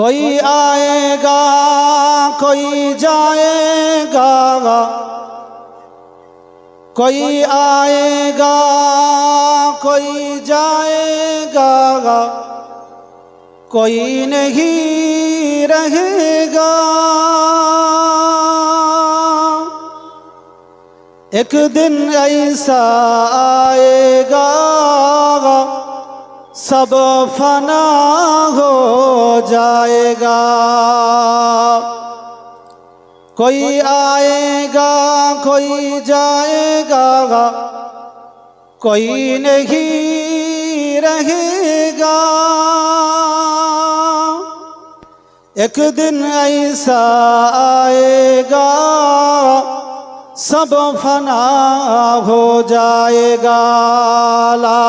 कोई आएगा कोई जाएगा, कोई आएगा कोई जाएगा, कोई नहीं रहेगा। एक दिन ऐसा आएगा सब फना हो जाएगा। कोई आएगा कोई जाएगा, कोई नहीं रहेगा। एक दिन ऐसा आएगा सब फना हो जाएगा। ला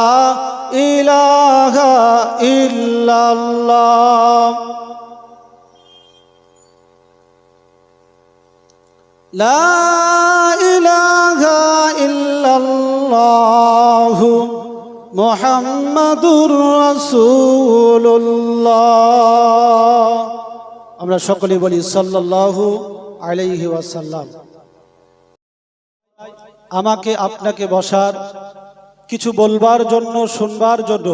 इलाहा इल्लल्लाह, ला इलाहा इल्लल्लाह মুহাম্মাদুর রাসূলুল্লাহ। আমরা সকলে বলি সাল্লাল্লাহু আলাইহি ওয়াসাল্লাম। আমাকে আপনাকে বসার, কিছু বলবার জন্য, শুনবার জন্য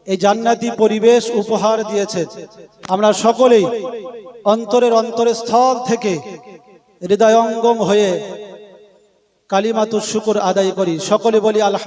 এই জান্নাতি পরিবেশ উপহার দিয়েছেন। আমরা সকলেই অন্তরের অন্তরস্থল থেকে হৃদয়ঙ্গম হয়ে কালিমাতুশ শুকর আদায় করি। সকলে বলি আলহামদুলিল্লাহ।